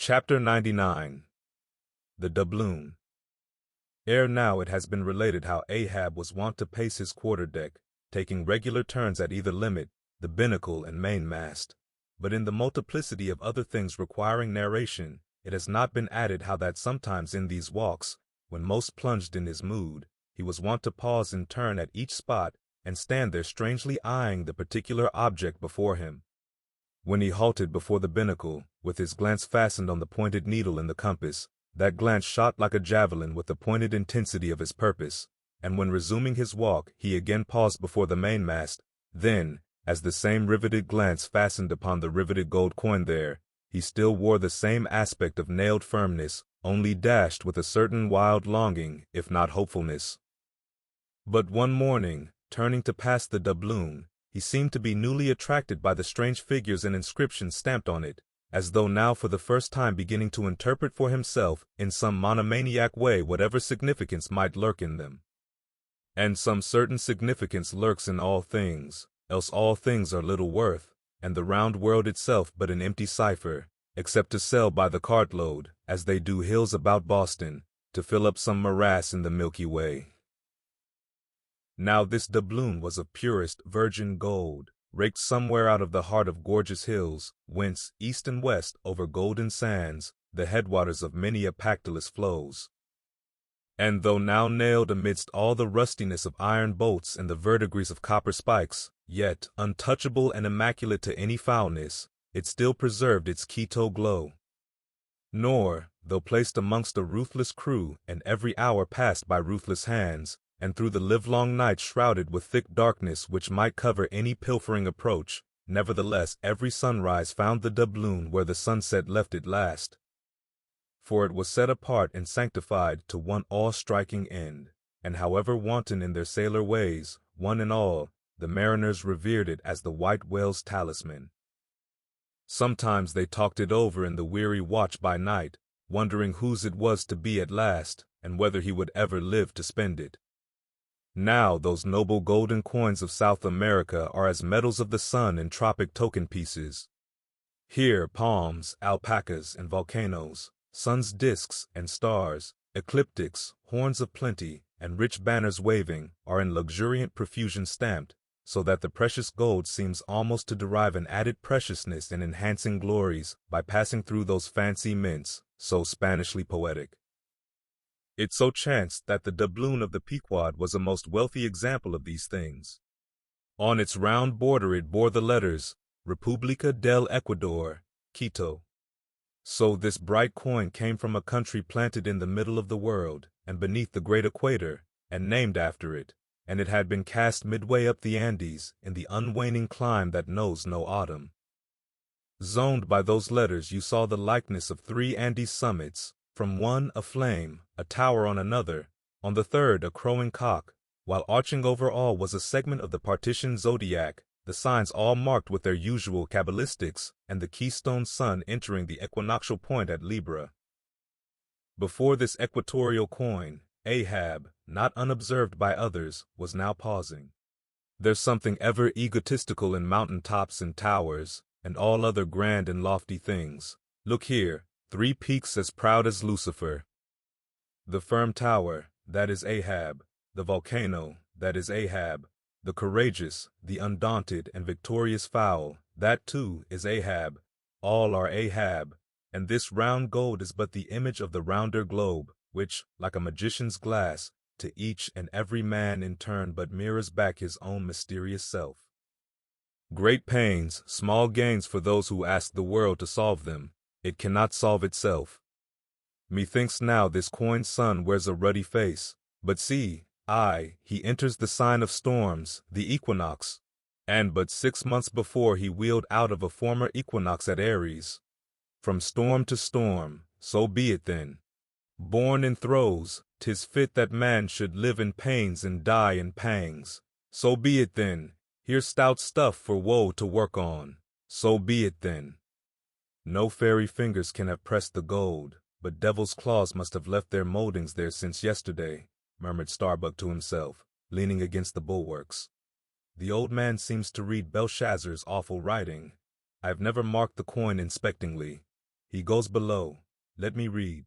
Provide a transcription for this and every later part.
Chapter 99 The Doubloon. Ere now it has been related how Ahab was wont to pace his quarter-deck, taking regular turns at either limit, the binnacle and mainmast. But in the multiplicity of other things requiring narration, it has not been added how that sometimes in these walks, when most plunged in his mood, he was wont to pause in turn at each spot and stand there strangely eyeing the particular object before him. When he halted before the binnacle, with his glance fastened on the pointed needle in the compass, that glance shot like a javelin with the pointed intensity of his purpose, and when resuming his walk he again paused before the mainmast, then, as the same riveted glance fastened upon the riveted gold coin there, he still wore the same aspect of nailed firmness, only dashed with a certain wild longing, if not hopefulness. But one morning, turning to pass the doubloon, he seemed to be newly attracted by the strange figures and inscriptions stamped on it, as though now for the first time beginning to interpret for himself in some monomaniac way whatever significance might lurk in them. And some certain significance lurks in all things, else all things are little worth, and the round world itself but an empty cipher, except to sell by the cartload, as they do hills about Boston, to fill up some morass in the Milky Way. Now this doubloon was of purest virgin gold, raked somewhere out of the heart of gorgeous hills, whence, east and west, over golden sands, the headwaters of many a Pactolus flows. And though now nailed amidst all the rustiness of iron bolts and the verdigris of copper spikes, yet, untouchable and immaculate to any foulness, it still preserved its Quito glow. Nor, though placed amongst a ruthless crew, and every hour passed by ruthless hands, and through the livelong night shrouded with thick darkness which might cover any pilfering approach, nevertheless every sunrise found the doubloon where the sunset left it last. For it was set apart and sanctified to one awe-striking end, and however wanton in their sailor ways, one and all, the mariners revered it as the white whale's talisman. Sometimes they talked it over in the weary watch by night, wondering whose it was to be at last, and whether he would ever live to spend it. Now those noble golden coins of South America are as medals of the sun and tropic token pieces. Here palms, alpacas, and volcanoes, sun's disks and stars, ecliptics, horns of plenty, and rich banners waving, are in luxuriant profusion stamped, so that the precious gold seems almost to derive an added preciousness and enhancing glories by passing through those fancy mints, so Spanishly poetic. It so chanced that the doubloon of the Pequod was a most wealthy example of these things. On its round border it bore the letters, República del Ecuador, Quito. So this bright coin came from a country planted in the middle of the world, and beneath the great equator, and named after it, and it had been cast midway up the Andes, in the unwaning clime that knows no autumn. Zoned by those letters you saw the likeness of 3 Andes summits, from one a flame, a tower on another, on the third a crowing cock, while arching over all was a segment of the partition zodiac, the signs all marked with their usual cabalistics, and the keystone sun entering the equinoctial point at Libra. Before this equatorial coin, Ahab, not unobserved by others, was now pausing. There's something ever egotistical in mountain tops and towers, and all other grand and lofty things. Look here, 3 peaks as proud as Lucifer. The firm tower, that is Ahab, the volcano, that is Ahab, the courageous, the undaunted and victorious fowl, that too is Ahab, all are Ahab, and this round gold is but the image of the rounder globe, which, like a magician's glass, to each and every man in turn but mirrors back his own mysterious self. Great pains, small gains for those who ask the world to solve them. It cannot solve itself. Methinks now this coin's sun wears a ruddy face, but see, he enters the sign of storms, the equinox, and but 6 months before he wheeled out of a former equinox at Aries. From storm to storm, so be it then. Born in throes, 'tis fit that man should live in pains and die in pangs. So be it then, here's stout stuff for woe to work on, so be it then. No fairy fingers can have pressed the gold, but devil's claws must have left their moldings there since yesterday, murmured Starbuck to himself, leaning against the bulwarks. The old man seems to read Belshazzar's awful writing. I have never marked the coin inspectingly. He goes below. Let me read.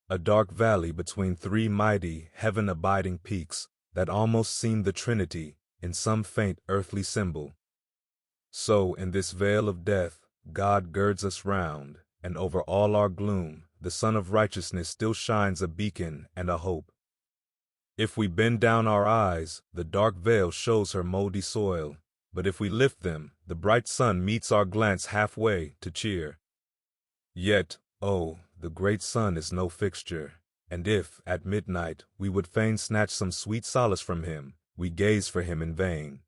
A dark valley between three mighty, heaven-abiding peaks that almost seem the Trinity in some faint earthly symbol. So, in this vale of death, God girds us round, and over all our gloom, the sun of righteousness still shines a beacon and a hope. If we bend down our eyes, the dark veil shows her moldy soil, but if we lift them, the bright sun meets our glance halfway to cheer. Yet, oh, the great sun is no fixture, and if, at midnight, we would fain snatch some sweet solace from him, we gaze for him in vain.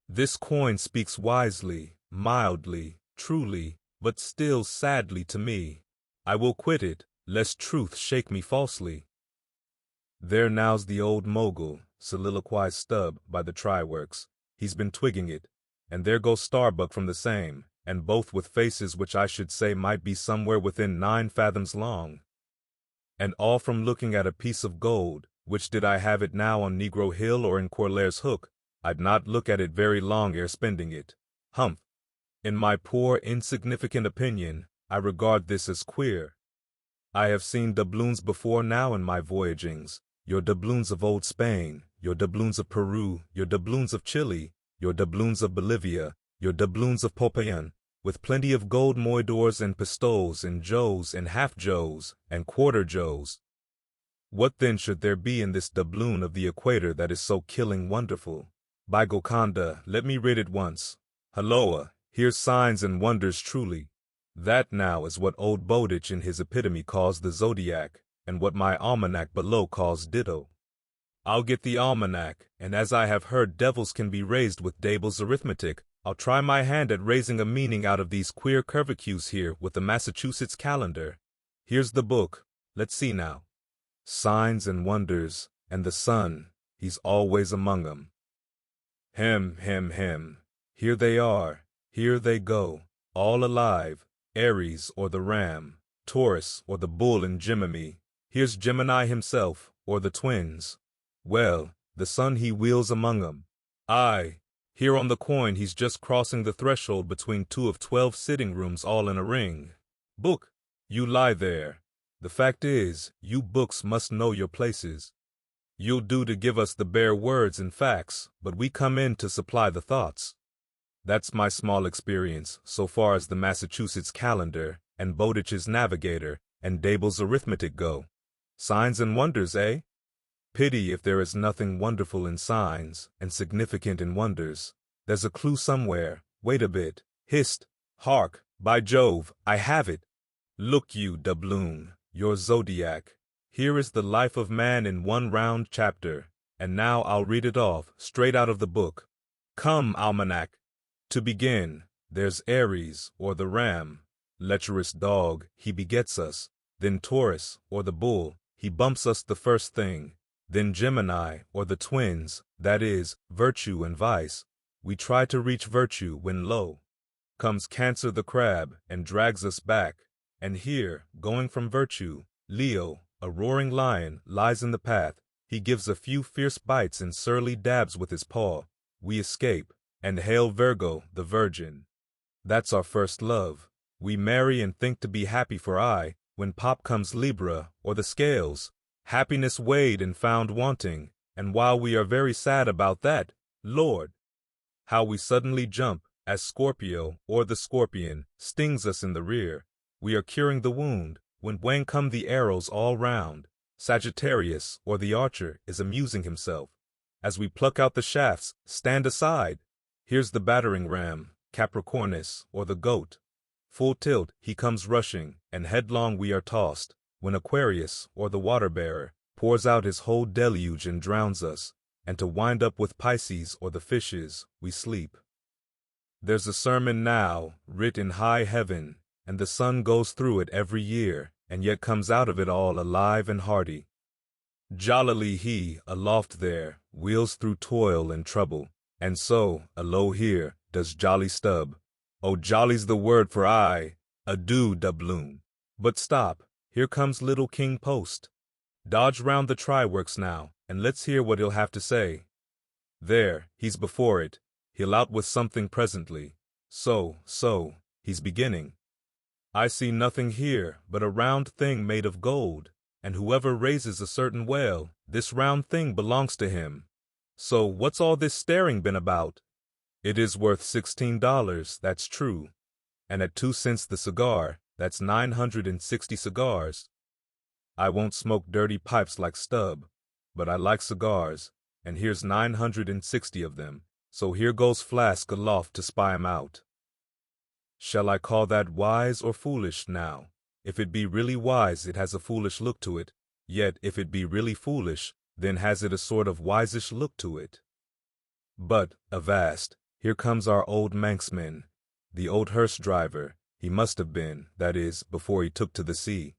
This coin speaks wisely, mildly, truly, but still sadly to me. I will quit it, lest truth shake me falsely. There now's the old mogul, soliloquized Stubb by the try-works. He's been twigging it. And there goes Starbuck from the same, and both with faces which I should say might be somewhere within 9 fathoms long. And all from looking at a piece of gold, which did I have it now on Negro Hill or in Corlair's Hook, I'd not look at it very long ere spending it. Humph! In my poor, insignificant opinion, I regard this as queer. I have seen doubloons before now in my voyagings, your doubloons of old Spain, your doubloons of Peru, your doubloons of Chile, your doubloons of Bolivia, your doubloons of Popayan, with plenty of gold moidores and pistoles and joes and half-joes and quarter-joes. What then should there be in this doubloon of the equator that is so killing wonderful? By Golconda, let me read it once. Halloa, here's signs and wonders truly. That now is what old Bowditch in his epitome calls the zodiac, and what my almanac below calls ditto. I'll get the almanac, and as I have heard devils can be raised with Dable's arithmetic, I'll try my hand at raising a meaning out of these queer curvicues here with the Massachusetts calendar. Here's the book. Let's see now. Signs and wonders, and the sun, he's always among 'em. Hem. Here they are, here they go, all alive, Aries or the ram, Taurus or the bull in Gemini. Here's Gemini himself, or the twins. Well, the sun he wheels among 'em. Aye, here on the coin he's just crossing the threshold between 2 of 12 sitting rooms all in a ring. Book, you lie there. The fact is, you books must know your places. You'll do to give us the bare words and facts, but we come in to supply the thoughts. That's my small experience, so far as the Massachusetts calendar, and Bowditch's navigator, and Dable's arithmetic go. Signs and wonders, eh? Pity if there is nothing wonderful in signs, and significant in wonders. There's a clue somewhere. Wait a bit. Hist! Hark! By Jove, I have it! Look you, Doubloon, your zodiac. Here is the life of man in one round chapter, and now I'll read it off, straight out of the book. Come, almanac. To begin, there's Aries, or the ram, lecherous dog, he begets us. Then Taurus, or the bull, he bumps us the first thing. Then Gemini, or the twins, that is, virtue and vice. We try to reach virtue when lo comes Cancer the crab and drags us back. And here, going from virtue, Leo, a roaring lion, lies in the path. He gives a few fierce bites and surly dabs with his paw. We escape, and hail Virgo, the virgin. That's our first love. We marry and think to be happy for aye, when pop comes Libra, or the scales. Happiness weighed and found wanting, and while we are very sad about that, Lord, how we suddenly jump, as Scorpio, or the scorpion, stings us in the rear. We are curing the wound, when come the arrows all round. Sagittarius, or the archer, is amusing himself. As we pluck out the shafts, stand aside. Here's the battering ram, Capricornus, or the goat. Full tilt, he comes rushing, and headlong we are tossed, when Aquarius, or the water-bearer, pours out his whole deluge and drowns us, and to wind up with Pisces, or the fishes, we sleep. There's a sermon now, writ in high heaven, and the sun goes through it every year, and yet comes out of it all alive and hearty. Jollily he, aloft there, wheels through toil and trouble, and so, alow here, does jolly Stubb. Oh, jolly's the word for aye. Adieu, Doubloon. But stop, here comes little King Post. Dodge round the try-works now, and let's hear what he'll have to say. There, he's before it. He'll out with something presently. So, he's beginning. I see nothing here but a round thing made of gold, and whoever raises a certain whale, this round thing belongs to him. So what's all this staring been about? It is worth $16, that's true. And at 2 cents the cigar, that's 960 cigars. I won't smoke dirty pipes like Stubb, but I like cigars, and here's 960 of them, so here goes Flask aloft to spy 'em out. Shall I call that wise or foolish now? If it be really wise, it has a foolish look to it, yet if it be really foolish, then has it a sort of wisish look to it. But, avast, here comes our old Manxman, the old hearse driver, he must have been, that is, before he took to the sea.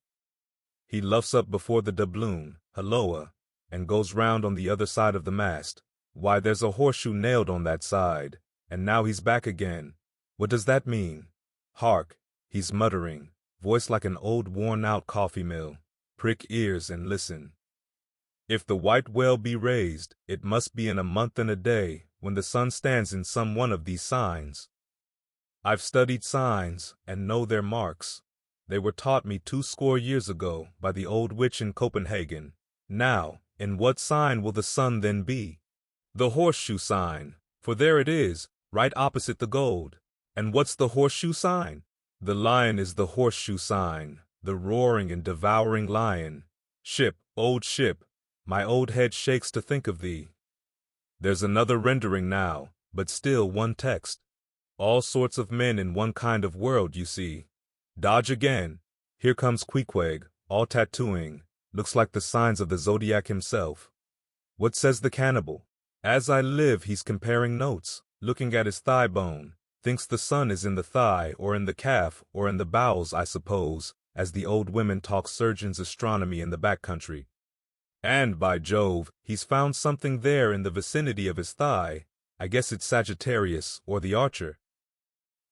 He luffs up before the doubloon, halloa, and goes round on the other side of the mast. Why, there's a horseshoe nailed on that side, and now he's back again. What does that mean? Hark, he's muttering, voice like an old worn-out coffee mill. Prick ears and listen. If the white whale be raised, it must be in a month and a day, when the sun stands in some one of these signs. I've studied signs, and know their marks. They were taught me 20 years ago by the old witch in Copenhagen. Now, in what sign will the sun then be? The horseshoe sign, for there it is, right opposite the gold. And what's the horseshoe sign? The lion is the horseshoe sign, the roaring and devouring lion. Ship, old ship, my old head shakes to think of thee. There's another rendering now, but still one text. All sorts of men in one kind of world, you see. Dodge again. Here comes Queequeg, all tattooing. Looks like the signs of the zodiac himself. What says the cannibal? As I live, he's comparing notes, looking at his thigh bone. Thinks the sun is in the thigh, or in the calf, or in the bowels, I suppose, as the old women talk surgeon's astronomy in the back country. And, by Jove, he's found something there in the vicinity of his thigh. I guess it's Sagittarius, or the Archer.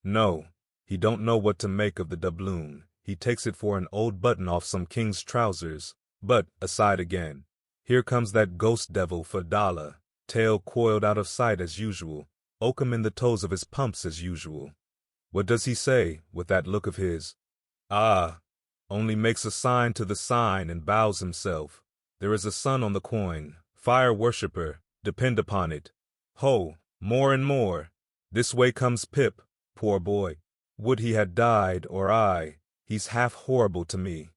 No, he don't know what to make of the doubloon. He takes it for an old button off some king's trousers. But, aside again, here comes that ghost devil Fadala, tail coiled out of sight as usual, oakum in the toes of his pumps as usual. What does he say, with that look of his? Ah, only makes a sign to the sign and bows himself. There is a sun on the coin, fire worshipper, depend upon it. Ho, more and more. This way comes Pip, poor boy. Would he had died, or I. He's half horrible to me.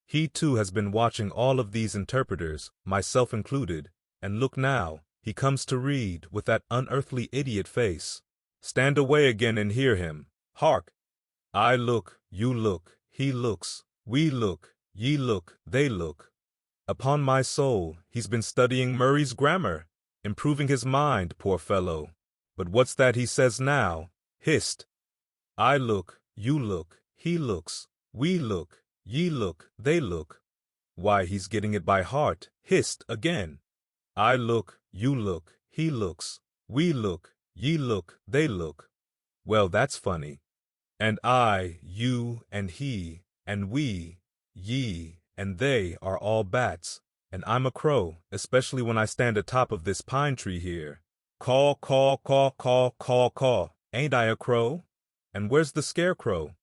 He too has been watching all of these interpreters, myself included, and look now, he comes to read with that unearthly idiot face. Stand away again and hear him. Hark! I look, you look, he looks, we look, ye look, they look. Upon my soul, he's been studying Murray's grammar, improving his mind, poor fellow. But what's that he says now? Hist! I look, you look, he looks, we look, ye look, they look. Why, he's getting it by heart. Hist again. I look, you look, he looks, we look, ye look, they look. Well, that's funny. And I, you, and he, and we, ye, and they are all bats, and I'm a crow, especially when I stand atop of this pine tree here. Caw, caw, caw, caw, caw, caw. Ain't I a crow? And where's the scarecrow?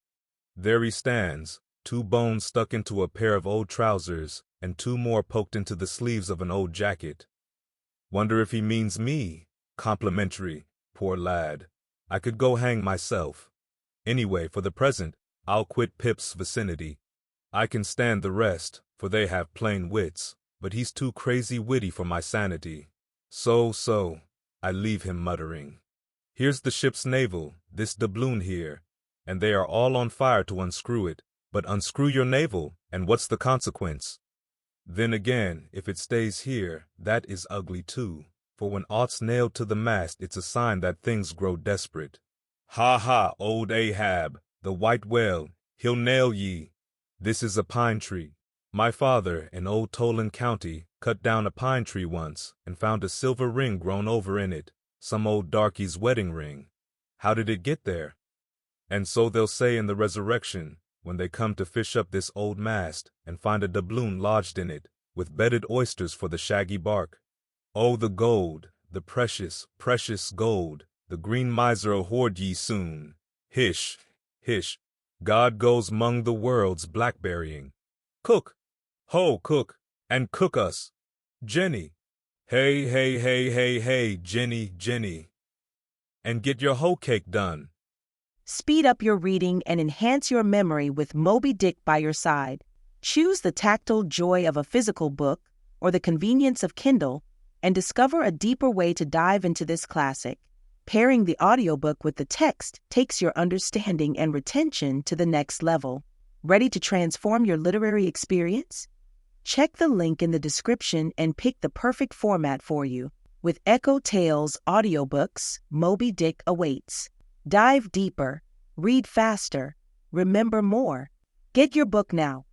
There he stands, 2 bones stuck into a pair of old trousers, and 2 more poked into the sleeves of an old jacket. Wonder if he means me. Complimentary, poor lad. I could go hang myself. Anyway, for the present, I'll quit Pip's vicinity. I can stand the rest, for they have plain wits, but he's too crazy witty for my sanity. So, I leave him muttering. Here's the ship's navel, this doubloon here, and they are all on fire to unscrew it. But unscrew your navel, and what's the consequence? Then again, if it stays here, that is ugly too, for when aught's nailed to the mast, it's a sign that things grow desperate. Ha ha, old Ahab, the white whale, he'll nail ye. This is a pine tree. My father, in old Tolan County, cut down a pine tree once, and found a silver ring grown over in it, some old darky's wedding ring. How did it get there? And so they'll say in the resurrection, when they come to fish up this old mast, and find a doubloon lodged in it, with bedded oysters for the shaggy bark. Oh, the gold, the precious, precious gold, the green miser'll hoard ye soon. Hish, hish, God goes 'mong the worlds blackberrying. Cook, ho, cook, and cook us. Jenny. Hey, hey, hey, hey, hey, Jenny, Jenny. And get your hoe cake done. Speed up your reading and enhance your memory with Moby Dick by your side. Choose the tactile joy of a physical book or the convenience of Kindle and discover a deeper way to dive into this classic. Pairing the audiobook with the text takes your understanding and retention to the next level. Ready to transform your literary experience? Check the link in the description and pick the perfect format for you. With EchoTales Audiobooks, Moby Dick awaits. Dive deeper, read faster, remember more. Get your book now.